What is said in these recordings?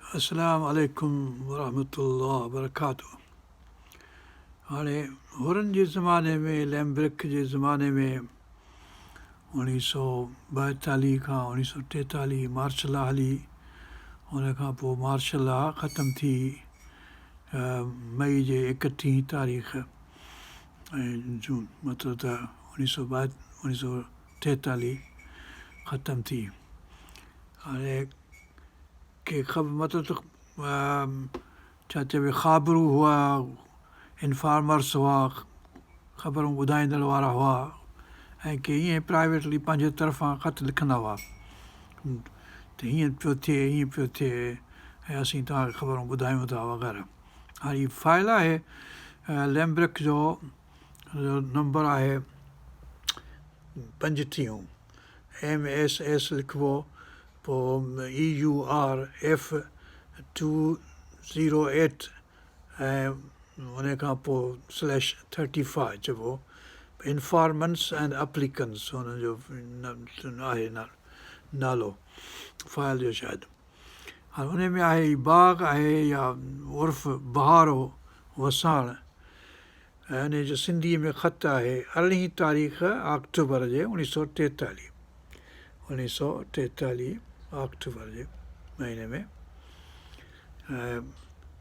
अस्सलाम वालेकुम वरहमतुल्लाह वबरकातुहू। हाणे हुरनि जे ज़माने में लैम्ब्रिक जे ज़माने में 1942 खां 1943 मार्शल लॉ हली। हुन खां पोइ मार्शल लॉ ख़तमु थी मई जे 31 तारीख़ ऐं जून मतिलबु त 1943 ख़तमु थी। हाणे के मतिलबु त छा चइबो ख़ाबरू हुआ, इंफॉर्मर्स हुआ, ख़बरूं ॿुधाईंदड़ वारा हुआ ऐं के ईअं प्राइवेटली पंहिंजे तरफ़ां ख़त लिखंदा हुआ त हीअं पियो थिए, हीअं पियो थिए ऐं असीं तव्हांखे ख़बरूं ॿुधायूं था वग़ैरह। हाणे हीअ फाइल आहे लैम्ब्रिक जो नंबर आहे 35 MS लिखिबो, पोइ EURF208 ऐं उन खां पोइ /35 चइबो इंफॉर्मेंट्स एंड एप्लीकेंट्स हुनजो आहे नालो फाइल जो शायदि। हाणे हुन में आहे बाग़ आहे या उर्फ़ बहारो वसाण ऐं उन जो सिंधीअ में ख़त आहे 18 तारीख़ अक्टूबर जे 1943 अक्टूबर जे महीने में।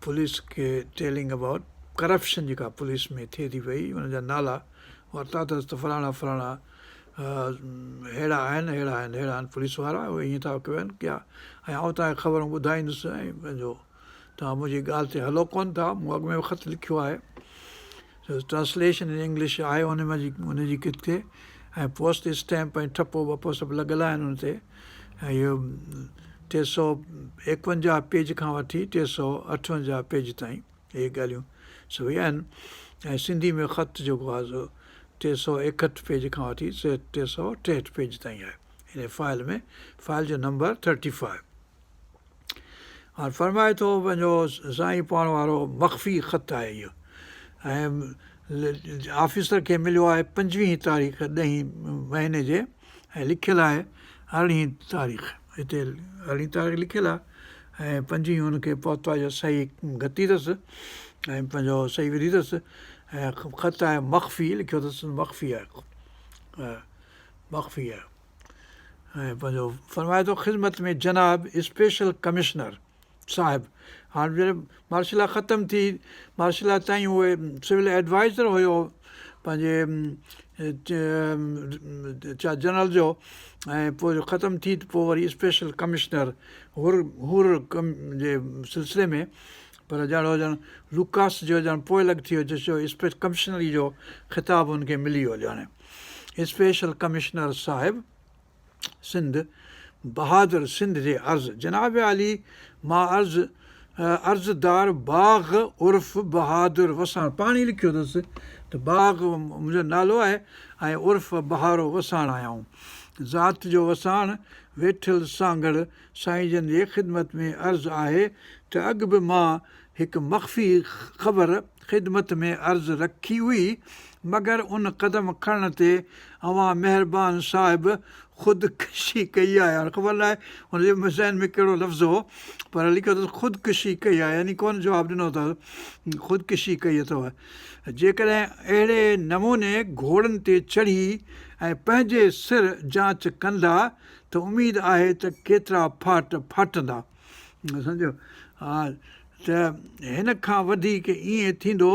पुलिस खे टेलिंग अबाउट करप्शन जेका पुलिस में थिए थी पई, हुनजा नाला वरिता अथसि त फलाणा फलाणा अहिड़ा आहिनि पुलिस वारा, उहे ईअं था कनि कया ऐं आउं तव्हांखे ख़बरूं ॿुधाईंदुसि ऐं पंहिंजो तव्हां मुंहिंजी ॻाल्हि ते हलो कोन्ह था। मूं अॻु में ख़त लिखियो आहे, ट्रांसलेशन इन इंग्लिश आहे हुनजी किथे ऐं पोस्ट स्टैम्प ऐं ठपो वपो सभु लॻल आहिनि हुन ते। ऐं इहो 351 पेज खां वठी 358 पेज ताईं इहे ॻाल्हियूं सभई आहिनि। ऐं सिंधी में ख़त जेको आहे सो 361 पेज खां वठी 363 पेज ताईं आहे हिन फाइल में। फाइल जो नंबर 35। हाणे फरमाए थो पंहिंजो साईं पाण वारो मख़फ़ी ख़त आहे इहो ऐं ऑफिसर खे मिलियो आहे 25 तारीख़ 10 महीने जे ऐं लिखियलु आहे 18 तारीख़। हिते 18 तारीख़ लिखियलु आहे ऐं 25 हुनखे पहुतो आहे जो सही घती अथसि ऐं पंहिंजो सही विधी अथसि ऐं ख़त आहे मख़फ़ी लिखियो अथसि मख़फ़ी आहे ऐं पंहिंजो फरमाए थो ख़िदमत में जनाब स्पेशल कमिश्नर साहिबु। हाणे जॾहिं मार्शल लॉ ख़तमु थी, मार्शल लॉ ताईं उहे सिविल एडवाइज़र हुयो पंहिंजे छा जनरल जो ऐं पोइ ख़तमु थी पोइ वरी स्पेशल कमिश्नर हुर जे सिलसिले में, पर ॼण लूकास जो ॼण पोइ लॻ थी वियो जो कमिश्नरी जो ख़िताबु हुनखे मिली वियो ॼाणे। स्पेशल कमिश्नर साहिबु सिंध बहादुर सिंध जे अर्ज़ु जनाब आली मां अर्ज़दार बाग़ उर्फ़ बहादुर वसाण पाणी लिखियो अथसि त बाग़ मुंहिंजो नालो आहे ऐं उर्फ़ बहारो वसाण आहियां। ज़ात जो वसाण वेठल सांगड़ साईं जन जे ख़िदमत में अर्ज़ु आहे त अॻु बि मां हिकु मख़फ़ी ख़बर ख़िदमत में अर्ज़ु रखी हुई, मगर उन क़दम खणण ते अवां महिरबान साहिबु ख़ुदिकशी कई आहे। हाणे ख़बर न आहे हुनजे ज़हन में कहिड़ो लफ़्ज़ हो, पर लिखियो अथसि ख़ुदिकशी कई आहे, यानी कोन जवाबु ॾिनो अथव, ख़ुदिकशी कई अथव। जेकॾहिं अहिड़े नमूने घोड़नि ते चढ़ी ऐं पंहिंजे सिर जांच कंदा त उमेदु आहे त केतिरा फाटंदा। सम्झो हा, त हिन खां वधीक ईअं थींदो,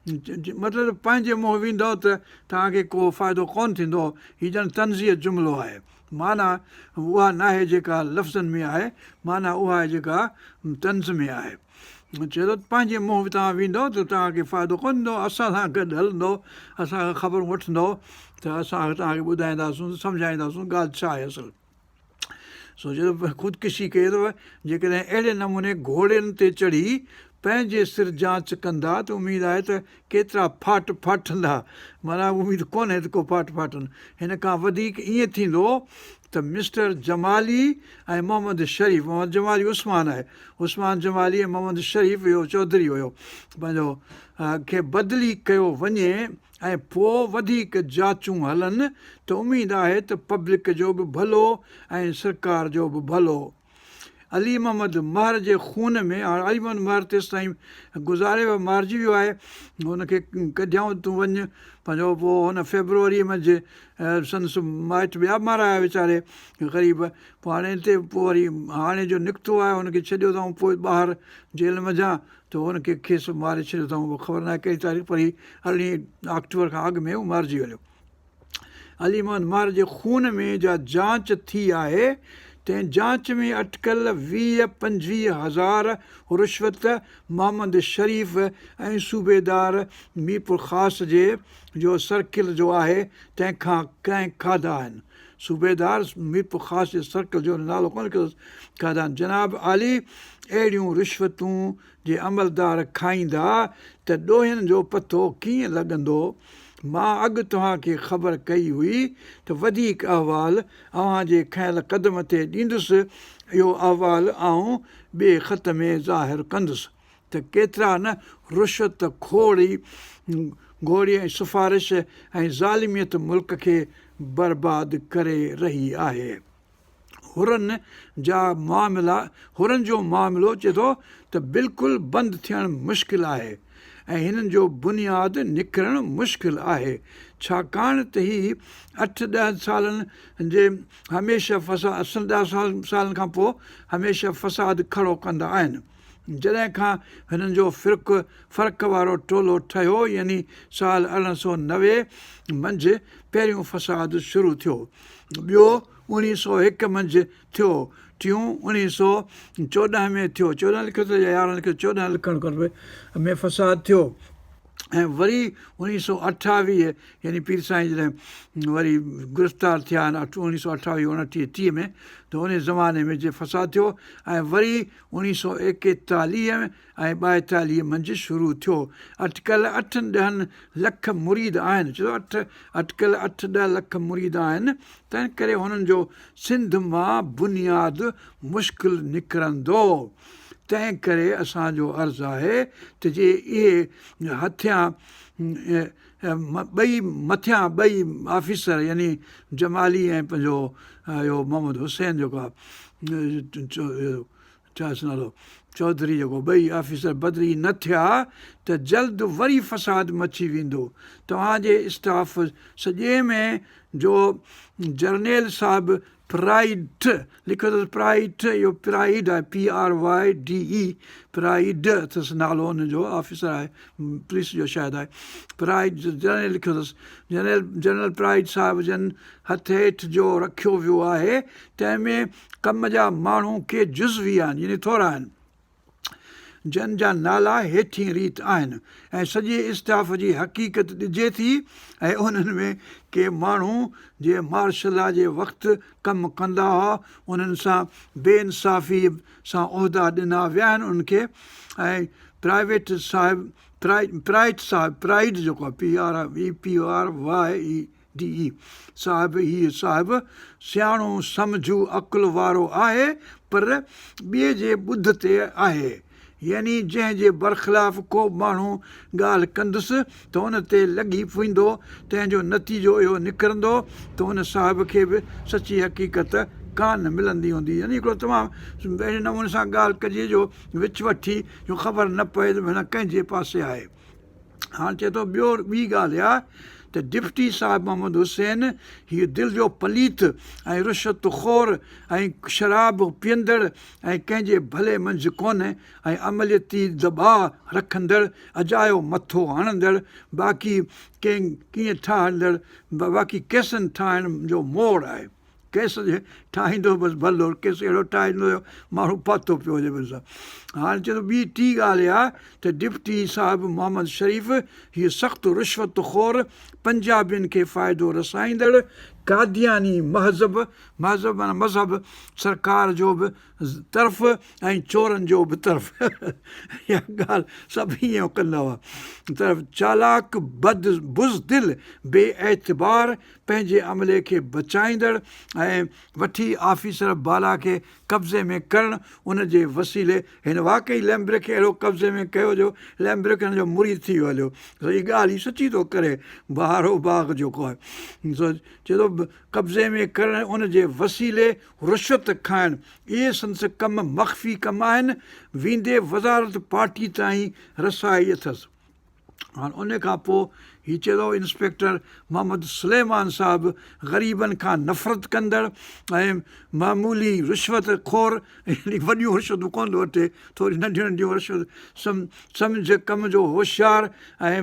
मतिलबु पंहिंजे मुंहुं वेंदो त तव्हांखे को फ़ाइदो कोन थींदो। हीअ ॼण तंज़ीअ जुमिलो आहे, माना उहा न आहे जेका लफ़्ज़नि में आहे, माना उहा आहे जेका तंज़ में आहे। चए थो पंहिंजे मुंहुं तव्हां वेंदो त तव्हांखे फ़ाइदो कोन थींदो, असां सां गॾु हलंदो, असांखां ख़बरूं वठंदो त असां तव्हांखे ॿुधाईंदासूं सम्झाईंदासूं ॻाल्हि छा आहे असुलु। सो चए थो ख़ुदिकशी कई अथव जेकॾहिं अहिड़े नमूने घोड़नि ते चढ़ी पंहिंजे सिर जांच कंदा त उमेदु आहे त केतिरा फाटंदा, माना उमेदु कोन्हे त को फाटनि। हिन खां वधीक ईअं थींदो त मिस्टर जमाली ऐं मोहम्मद शरीफ़, मोहम्मद जमाली उस्मान आहे, उस्मान जमाली ऐं मोहम्मद शरीफ़ इहो चौधरी हुयो पंहिंजो खे बदिली कयो वञे ऐं पोइ वधीक जाचूं हलनि त उमेदु आहे त पब्लिक जो बि भलो ऐं सरकार जो बि भलो। अली मोहम्मद महर जे खून में, हाणे अली मोहम्मद महर तेसि ताईं गुज़ारे वियो, मारिजी वियो आहे, हुनखे कढियऊं तूं वञु पंहिंजो, पोइ हुन फेब्रुअरी मंझि संदसि माइट ॿिया माराया वीचारे ग़रीब, पोइ हाणे हिते पोइ वरी हाणे जो निकितो आहे हुनखे छॾियो अथऊं पोइ ॿाहिरि जेल मंझां, त हुनखे खेसि मारे छॾियो अथऊं, ख़बर न आहे कहिड़ी तारीख़, पर 18 अक्टूबर खां अॻु में हू मारिजी वञो। अली मोहम्मद महर जे खून में जा जांच थी आहे, तंहिं जांच में अटकल 20-25 हज़ार रिश्वत मोहम्मद शरीफ़ ऐं सूबेदार मीरपुर ख़ासि जो सर्किल जो आहे तंहिंखां कंहिं खाधा आहिनि। सूबेदार मीरपुर ख़ासि जे सर्किल जो नालो कोन खाधा आहिनि। जनाब आली, अहिड़ियूं रिश्वतूं जे अमलदार खाईंदा त ॾोहिनि जो पतो कीअं लॻंदो। मां अॻु तव्हांखे ख़बर कई हुई त वधीक अहवालु अव्हांजे खयल क़दम ते ॾींदुसि। इहो अहवालु आउं ॿिए ख़त में ज़ाहिरु कंदुसि त केतिरा न रिश्वत घोड़ी ऐं सिफ़ारिश ऐं ज़ालिमियत मुल्क खे बर्बादु करे रही आहे। हुरनि जो मामिलो चए थो त बिल्कुलु बंदि थियणु मुश्किल आहे ऐं हिननि जो बुनियादु निकिरणु मुश्किल आहे, छाकाणि त ही 8-10 सालनि जे हमेशह 10 सालनि खां पोइ हमेशह फ़साद खड़ो कंदा आहिनि। जॾहिं खां हिननि जो फ़र्क़ वारो टोलो ठहियो, यानी साल 1890 मंझि पहिरियों फ़साद शुरू थियो, ॿियो 1901 मंझि थियो, टियों 1914 में थियो, 14 लिखियो त 11 लिखियो, 14 लिखणु खपे, में फ़साद थियो, ऐं वरी 1928 यानी पीर साईं जॾहिं वरी गिरफ़्तार थिया आहिनि 1928-29-30 में, त उन ज़माने में जे फ़साद थियो, ऐं वरी 1941 ऐं 42 मंझि शुरू थियो। अटकल 8-10 लख मुरीद आहिनि, चयो अटकल 8-10 लख मुरीद आहिनि, तंहिं करे हुननि जो सिंध मां बुनियादु मुश्किल निकिरंदो। तंहिं करे असांजो अर्ज़ु आहे त जे इहे ॿई आफ़िसर यानी जमाली ऐं पंहिंजो इहो मोहम्मद हुसैन जेको आहे छा नालो चौधरी, जेको ॿई आफ़िसर बदिली न थिया त जल्द वरी फ़साद मची वेंदो। तव्हांजे स्टाफ सॼे में जो जर्नेल साहिबु प्राइड लिखियो अथसि, प्राइड, इहो प्राइड आहे, PRYDE, प्राइड अथसि नालो हुनजो, ऑफिसर आहे पुलिस जो शायदि आहे, प्राइड जनरल लिखियो अथसि। जनरल प्राइड साहिब जन हथ हेठि जो रखियो वियो आहे, तंहिंमें कम जा माण्हू के जुज़वी आहिनि, यानी थोरा आहिनि, जन जा नाला हेठि रीत आहिनि, ऐं सॼे स्टाफ जी हक़ीक़त ॾिजे थी, ऐं उन्हनि में के माण्हू जे मार्शल लॉ जे वक़्तु कमु कंदा हुआ, उन्हनि सां बेइंसाफ़ी सां उहिदा ॾिना विया आहिनि उनखे, ऐं प्राइड साहिबु, प्राइड जेको आहे PRYDE साहिबु, हीअ साहिबु सियाणो सम्झू अक़ुल वारो आहे, पर ॿिए जे ॿुध ते आहे, यानी जंहिंजे बरख़िलाफ़ को माण्हू ॻाल्हि कंदुसि त हुन ते लॻी वेंदो, तंहिंजो नतीजो इहो निकिरंदो त हुन साहिब खे बि सची हक़ीक़त कान मिलंदी हूंदी। यानी हिकिड़ो तमामु अहिड़े नमूने सां ॻाल्हि कजे जो विच वठी जो ख़बर न पए त हिन कंहिंजे पासे आहे। हाणे चए थो ॿी ॻाल्हि आहे त डिप्टी साहिबु मोहम्मद हुसैन हीअ दिलि जो पलीत ऐं रिश्वत ख़ोर ऐं शराब पीअंदड़ ऐं कंहिंजे भले मंझि कोन्हे, ऐं अमलियती दॿाउ रखंदड़, अजायो मथो हणंदड़, बाक़ी कीअं ठाहींदड़, बाक़ी केसनि ठाहिण जो मोड़ आहे, केस जे ठाहींदो बसि भलो, केस अहिड़ो ठाहींदो हुयो माण्हू पातो पियो हुजे बसि। हाणे चए थो ॿी टी ॻाल्हि आहे त डिप्टी साहिबु मोहम्मद शरीफ़ हीअ सख़्तु रिश्वत ख़ोर, पंजाबियुनि खे फ़ाइदो रसाईंदड़, कादियानी माना मज़हब सरकार जो बि तरफ़ ऐं चोरनि जो बि तरफ़, इहा ॻाल्हि सभु हीअं कंदा हुआ, तरफ़ चालाक बुज़दिल बेएतबार, पंहिंजे अमले खे बचाईंदड़ ऐं वठी आफ़ीसर बाला खे कब्ज़े में करणु, उनजे वसीले हिन वाक़ई लैम्ब्रिक खे अहिड़ो कब्ज़े में कयो जो लैम्ब्रिक हिन जो मुरीद थी वियो हलियो, हीअ ॻाल्हि ई सची थो करे, बहारो बाग़ जेको आहे, चए थो कब्ज़े में करणु उन जे वसीले रुश्वत खाइणु इहे संदसि कम मख़फ़ी कम आहिनि वेंदे वज़ारत पार्टी ताईं रसाई अथसि। हाणे उन खां पोइ हीअ चए थो इंस्पेक्टर मोहम्मद सुलेमान साहिबु ग़रीबनि खां नफ़रत कंदड़ ऐं मामूली रिश्वत खोर यानी वॾियूं रिश्वतूं कोन थो वठे, थोरी नंढियूं नंढियूं रिश्वत सम्झ कम जो होशियारु ऐं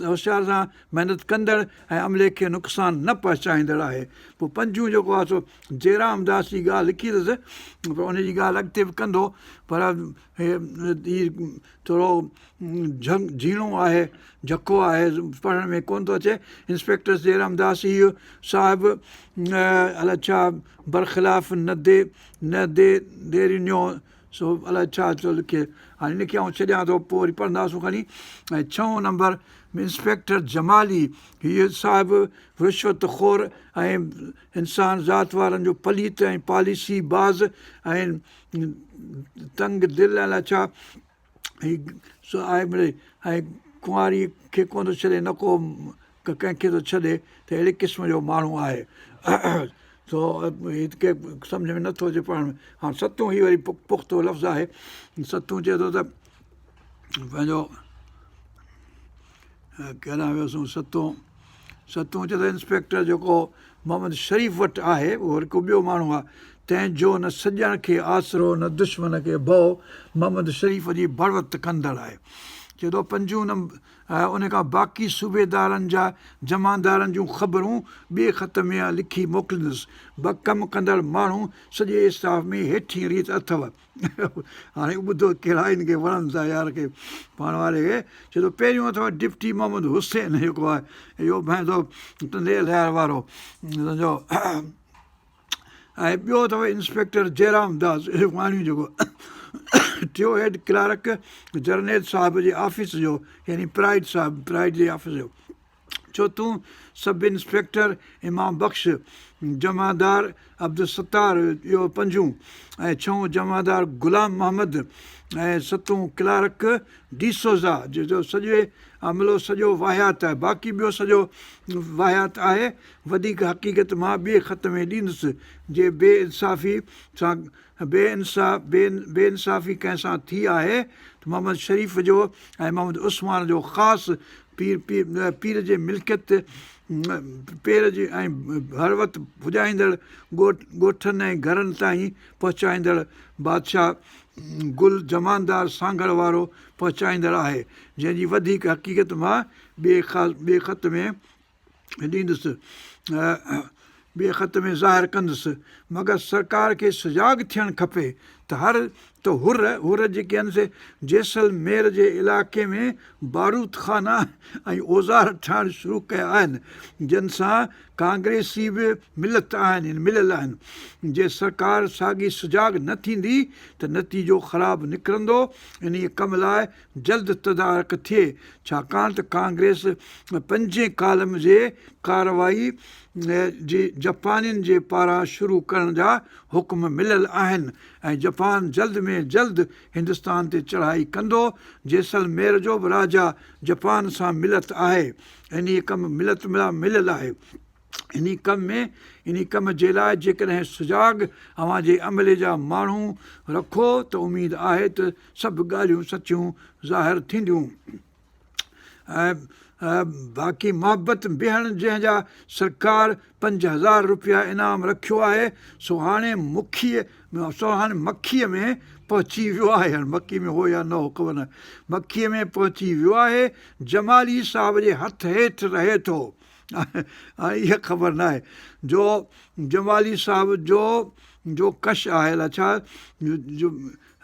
होशियार सां महिनत कंदड़ ऐं अमले खे नुक़सानु न पहुचाईंदड़ आहे। पोइ पंजूं जेको आहे सो जयराम दास जी ॻाल्हि लिखी अथसि, पर उनजी ॻाल्हि अॻिते बि कंदो, पर हीअ थोरो झीणो आहे, झको आहे, पढ़ण में कोन थो अचे। इंस्पेक्टर जयराम दास इहो साहिबु अलाए छा बरख़िलाफ़ देरिनो सो अलाए छा थो लिखे, हाणे लिखी आऊं छॾियां थो, पोइ वरी पढ़ंदासूं खणी। ऐं 6 नंबर इंस्पेक्टर जमाली हीअ साहिबु रिश्वत खोर ऐं इंसान ज़ात वारनि जो पलीत ऐं पॉलिसी बाज़ ऐं तंग दिलि अलाए छा सो आहे मिड़े, ऐं कुंवारी खे कोन थो छॾे, न को कंहिंखे थो छॾे, त अहिड़े क़िस्म जो माण्हू आहे। सो हिते सम्झ में नथो अचे पढ़ण में। हाणे 7 ही वरी पुख़्तो लफ़्ज़ आहे। 7 चए थो त पंहिंजो केॾां वियोसीं, 7 चए थो इंस्पेक्टर जेको मोहम्मद शरीफ़ वटि आहे उहो वरी को ॿियो माण्हू आहे, तंहिंजो न सॼण खे आसिरो न दुश्मन खे भउ, मोहम्मद शरीफ़ जी बड़वत कंदड़ आहे। चए थो 5 नंबर उन खां बाक़ी सूबेदारनि जा जमादारनि जूं ख़बरूं ॿिए ख़त में लिखी मोकिलींदुसि। कमु कंदड़ माण्हू सॼे स्टाफ में हेठि रीत अथव। हाणे ॿुधो कहिड़ा हिन खे वणनि था यार खे पाण वारे खे। चए थो पहिरियों अथव डिप्टी मोहम्मद हुसैन जेको आहे, इहो भैंसो टंडे लहर वारो सम्झो। ऐं ॿियो अथव इंस्पेक्टर जयराम दास वाणी जेको। टियों हेड क्लार्क जरनेद साहिब जे ऑफिस जो यानी प्राइड जे ऑफिस जो। चोथों सब इंस्पेक्टर इमाम बख़्श जमादार अब्दुल सत्तार, इहो 5। ऐं 6 जमादार ग़ुलाम मोहम्मद ऐं 7 क्लार्क डिसोज़ा जो सॼे अमलो सॼो वाहियात आहे, बाक़ी ॿियो सॼो वाहियात आहे। वधीक हक़ीक़त मां ॿिए ख़त में ॾींदुसि जे बेइंसाफ़ी कंहिं सां थी आहे त मोहम्मद शरीफ़ जो ऐं मोहम्मद उस्मान जो ख़ासि पीर जे मिल्कियत पेर जी ऐं हर वक़्तु पुॼाईंदड़ ॻोठनि ऐं घरनि ताईं पहुचाईंदड़ बादशाह गुल जमानदार सांगड़ वारो पहुचाईंदड़ आहे, जंहिंजी वधीक हक़ीक़त मां ॿिए ख़त में ॾींदुसि, ॿिए ख़त में ज़ाहिर कंदुसि। मगर सरकार खे सुजाॻ थियणु खपे त हुर जेके आहिनि से जैसलमेर जे इलाइक़े में बारूद खाना ऐं औज़ार ठाहिणु शुरू कया आहिनि, जिन सां कांग्रेसी बि मिलियल आहिनि। जे सरकार साॻी सुजाॻ न थींदी त नतीजो ख़राबु निकिरंदो। इन कम लाइ जल्द तदारक थिए, छाकाणि त कांग्रेस 5 कालम जे कारवाई जे जापानियुनि जे पारां शुरू करण जा हुकुम मिलियल आहिनि ऐं जापान जल्द में जल्द हिंदुस्तान ते चढ़ाई कंदो। जैसलमेर जो बि राजा जापान सां मिलियलु आहे। इन मिलियल आहे। इन कम जे लाइ जेकॾहिं सुजाॻ अव्हां जे अमले जा माण्हू रखो त उमेदु आहे त सभु ॻाल्हियूं सचियूं ज़ाहिर थींदियूं। ऐं बाक़ी मुहबत बिहण जंहिंजा सरकार 5000 रुपया इनाम रखियो आहे, सो हाणे मखीअ में पहुची वियो आहे। हाणे मखी में हो या न हो ख़बर न, मखीअ में पहुची वियो आहे, जमाली साहिब जे हथ हेठि रहे थो। हाणे इहा ख़बर न आहे जो जमाली साहिब जो कश आहे अलाए छा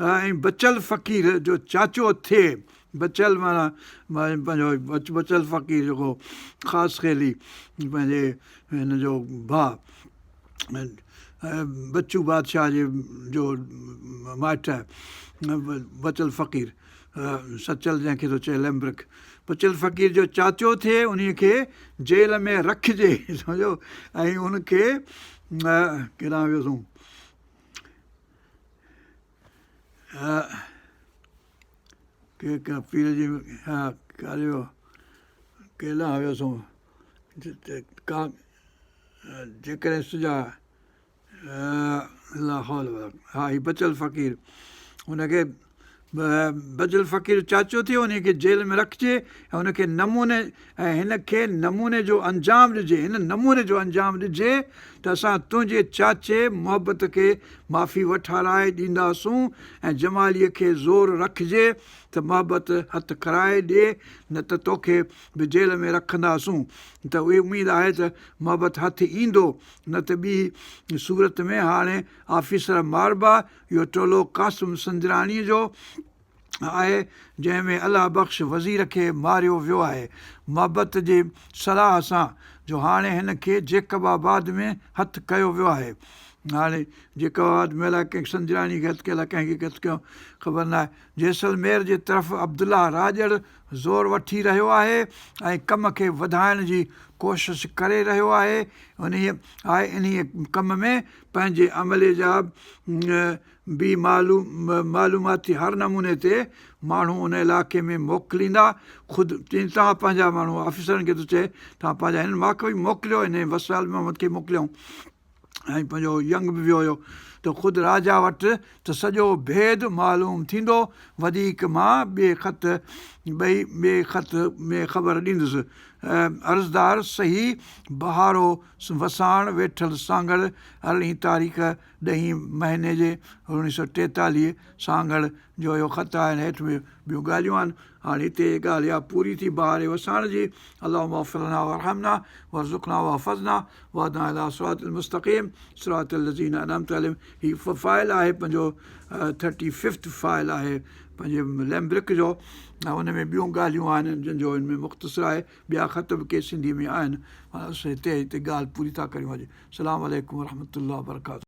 ऐं बचल फ़क़ीर जो चाचो थिए। बचल माना पंहिंजो बचल फ़क़ीर जेको ख़ासि ख़ेली पंहिंजे हिन जो भाउ बच्चू बादशाह जो माइट बचल फ़क़ीर, सचल जंहिंखे थो चए लैम्ब्रिक, बचल फ़क़ीर जो चाचो थिए, उन खे जेल में रखिजे सम्झो। ऐं उनखे केॾां वियोसीं पीर जी केॾां वियोसीं जेकॾहिं सुजा हा हीउ बचियल फ़क़ीर हुनखे बचियल फ़क़ीर चाचो थियो उनखे जेल में रखिजे ऐं हुनखे नमूने ऐं हिनखे नमूने जो अंजाम ॾिजे, हिन नमूने जो अंजाम ॾिजे त असां तुंहिंजे चाचे मुहबत खे माफ़ी वठाराए ॾींदासूं ऐं जमालीअ खे ज़ोर रखिजे त मुहबत हथु कराए ॾिए न त तोखे बि जेल में रखंदासूं। त उहे उमेदु आहे त मुहबत हथु ईंदो, न त ॿी सूरत में हाणे आफ़ीसर मारबा इहो टोलो क़ासिम संजराणीअ जो आहे जंहिंमें अलाह बख़्श वज़ीर खे मारियो वियो आहे मुहबत जे सलाह सां जो हाणे हिन खे जेकबाबाद में हथु कयो वियो आहे। हाणे जेकबाबाद में अलाए कंहिं संजराणी खे हथु कयल आहे, कंहिंखे हथु कयो ख़बर न आहे। जैसलमेर जे तरफ़ अब्दुल्ला राजड़ ज़ोर वठी रहियो आहे ऐं कम खे वधाइण जी कोशिशि करे रहियो आहे। इन कम में पंहिंजे अमले जा बि मालूमाती हर नमूने ते माण्हू उन इलाइक़े में मोकिलींदा। ख़ुदि तव्हां पंहिंजा माण्हू ऑफिसरनि खे थो चए तव्हां पंहिंजा हिन मां खे बि मोकिलियो, हिन वसाल मोहम्मद खे मोकिलियऊं ऐं पंहिंजो यंग बि वियो हुयो त ख़ुदि राजा वटि त सॼो भेद मालूम थींदो, वधीक मां ॿिए ख़त में ख़बर ॾींदुसि। अर्ज़दार सही बहारो वसाइण वेठल सांगड़ 18 तारीख़ 10 महीने जे 1943 सांगड़ जो इहो ख़त आहे। हेठि में ॿियूं ॻाल्हियूं आहिनि। हाणे हिते ॻाल्हि इहा पूरी थी बहारे वसाइण जी। अल्लाहुम्मा अग़फ़िर लना वरहमना वरज़ुक़ना वहफ़ज़ना वहदिना इला सिरातिल मुस्तक़ीम सिरातिल लज़ीना अनअमता अलैहिम। हीउ फ़ाइल आहे पंहिंजो 35 फ़ाइल आहे पंहिंजे लैम्ब्रिक जो ऐं हुन में ॿियूं ॻाल्हियूं आहिनि जंहिंजो हिन में मुख़्तसर आहे। ॿिया ख़त बि के सिंधी में आहिनि। असां हिते ॻाल्हि पूरी था करियूं अॼु। अस्सलामु अलैकुम वरहमतुल्लाहि वबरकातुहू।